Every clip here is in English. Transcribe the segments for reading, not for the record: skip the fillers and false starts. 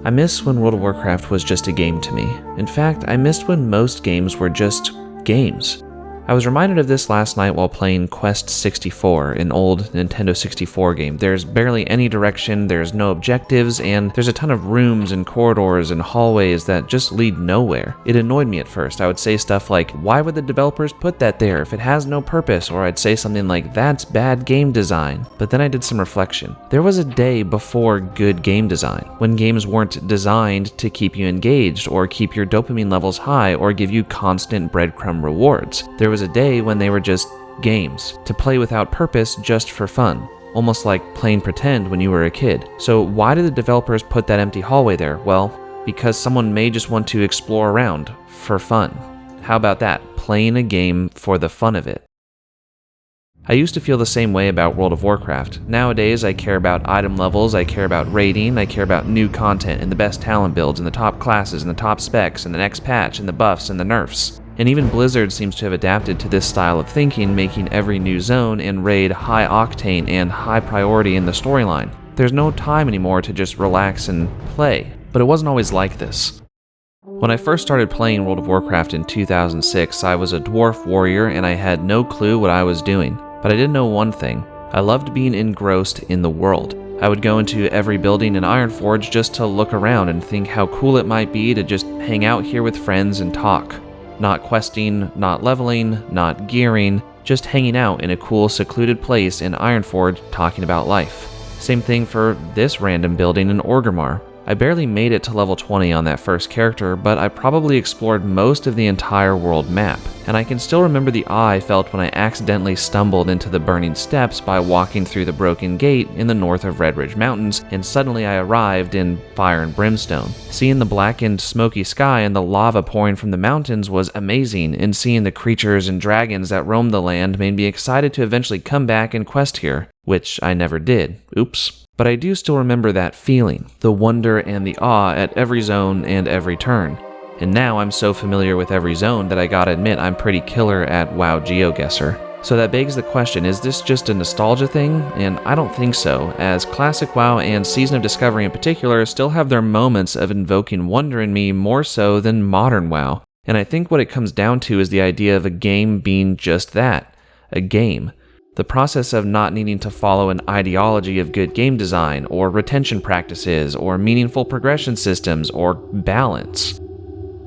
I miss when World of Warcraft was just a game to me. In fact, I missed when most games were just games. I was reminded of this last night while playing Quest 64, an old Nintendo 64 game. There's barely any direction, there's no objectives, and there's a ton of rooms and corridors and hallways that just lead nowhere. It annoyed me at first. I would say stuff like, why would the developers put that there if it has no purpose? Or I'd say something like, that's bad game design. But then I did some reflection. There was a day before good game design, when games weren't designed to keep you engaged, or keep your dopamine levels high, or give you constant breadcrumb rewards. There was a day when they were just games, to play without purpose just for fun, almost like playing pretend when you were a kid. So why did the developers put that empty hallway there? Well, because someone may just want to explore around for fun. How about that? Playing a game for the fun of it. I used to feel the same way about World of Warcraft. Nowadays, I care about item levels, I care about rating, I care about new content and the best talent builds and the top classes and the top specs and the next patch and the buffs and the nerfs. And even Blizzard seems to have adapted to this style of thinking, making every new zone and raid high octane and high priority in the storyline. There's no time anymore to just relax and play. But it wasn't always like this. When I first started playing World of Warcraft in 2006, I was a dwarf warrior and I had no clue what I was doing. But I did know one thing. I loved being engrossed in the world. I would go into every building in Ironforge just to look around and think how cool it might be to just hang out here with friends and talk. Not questing, not leveling, not gearing, just hanging out in a cool secluded place in Ironforge talking about life. Same thing for this random building in Orgrimmar. I barely made it to level 20 on that first character, but I probably explored most of the entire world map, and I can still remember the awe I felt when I accidentally stumbled into the burning steppes by walking through the broken gate in the north of Redridge Mountains, and suddenly I arrived in Fire and Brimstone. Seeing the blackened, smoky sky and the lava pouring from the mountains was amazing, and seeing the creatures and dragons that roamed the land made me excited to eventually come back and quest here, which I never did. Oops. But I do still remember that feeling, the wonder and the awe at every zone and every turn. And now I'm so familiar with every zone that I gotta admit I'm pretty killer at WoW GeoGuessr. So that begs the question, is this just a nostalgia thing? And I don't think so, as classic WoW and Season of Discovery in particular still have their moments of invoking wonder in me more so than modern WoW. And I think what it comes down to is the idea of a game being just that, a game. The process of not needing to follow an ideology of good game design, or retention practices, or meaningful progression systems, or balance.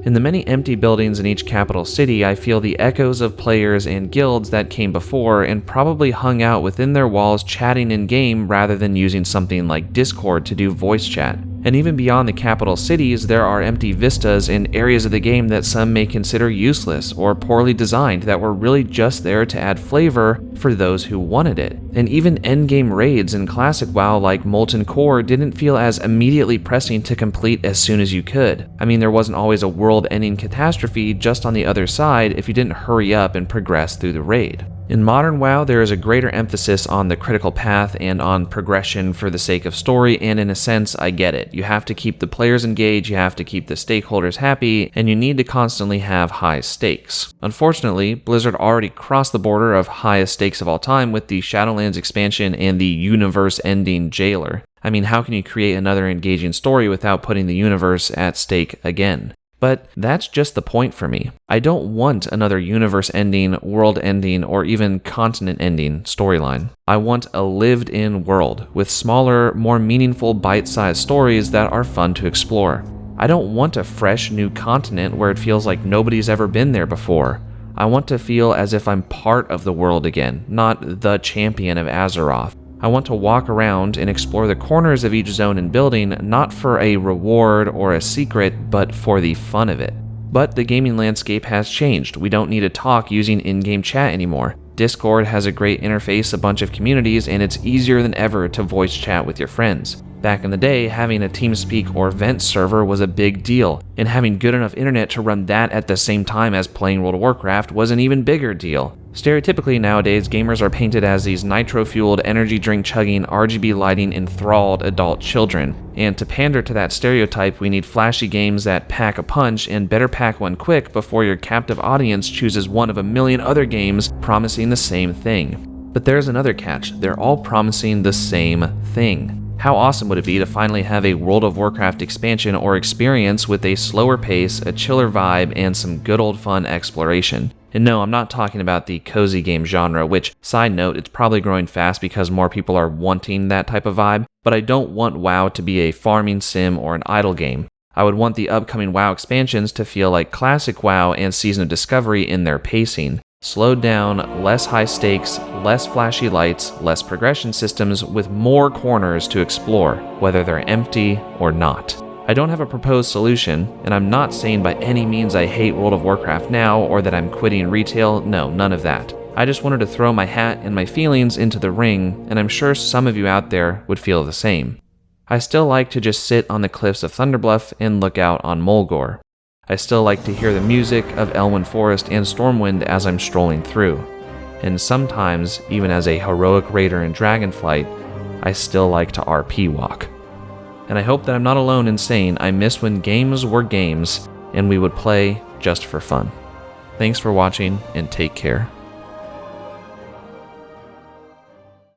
In the many empty buildings in each capital city, I feel the echoes of players and guilds that came before and probably hung out within their walls chatting in-game rather than using something like Discord to do voice chat. And even beyond the capital cities, there are empty vistas and areas of the game that some may consider useless or poorly designed that were really just there to add flavor for those who wanted it. And even endgame raids in classic WoW like Molten Core didn't feel as immediately pressing to complete as soon as you could. I mean, there wasn't always a world-ending catastrophe just on the other side if you didn't hurry up and progress through the raid. In modern WoW, there is a greater emphasis on the critical path and on progression for the sake of story, and in a sense, I get it. You have to keep the players engaged, you have to keep the stakeholders happy, and you need to constantly have high stakes. Unfortunately, Blizzard already crossed the border of highest stakes of all time with the Shadowlands expansion and the universe-ending Jailer. I mean, how can you create another engaging story without putting the universe at stake again? But that's just the point for me. I don't want another universe-ending, world-ending, or even continent-ending storyline. I want a lived-in world with smaller, more meaningful bite-sized stories that are fun to explore. I don't want a fresh new continent where it feels like nobody's ever been there before. I want to feel as if I'm part of the world again, not the champion of Azeroth. I want to walk around and explore the corners of each zone and building, not for a reward or a secret, but for the fun of it. But the gaming landscape has changed. We don't need to talk using in-game chat anymore. Discord has a great interface, a bunch of communities, and it's easier than ever to voice chat with your friends. Back in the day, having a TeamSpeak or Vent server was a big deal, and having good enough internet to run that at the same time as playing World of Warcraft was an even bigger deal. Stereotypically nowadays, gamers are painted as these nitro-fueled, energy drink-chugging, RGB lighting enthralled adult children. And to pander to that stereotype, we need flashy games that pack a punch, and better pack one quick before your captive audience chooses one of a million other games promising the same thing. But there's another catch. They're all promising the same thing. How awesome would it be to finally have a World of Warcraft expansion or experience with a slower pace, a chiller vibe, and some good old fun exploration? And no, I'm not talking about the cozy game genre, which, side note, it's probably growing fast because more people are wanting that type of vibe, but I don't want WoW to be a farming sim or an idle game. I would want the upcoming WoW expansions to feel like classic WoW and Season of Discovery in their pacing. Slowed down, less high stakes, less flashy lights, less progression systems, with more corners to explore, whether they're empty or not. I don't have a proposed solution, and I'm not saying by any means I hate World of Warcraft now or that I'm quitting retail, no, none of that. I just wanted to throw my hat and my feelings into the ring, and I'm sure some of you out there would feel the same. I still like to just sit on the cliffs of Thunderbluff and look out on Mulgore. I still like to hear the music of Elwyn Forest and Stormwind as I'm strolling through. And sometimes, even as a heroic raider in Dragonflight, I still like to RP walk. And I hope that I'm not alone in saying I miss when games were games and we would play just for fun. Thanks for watching and take care.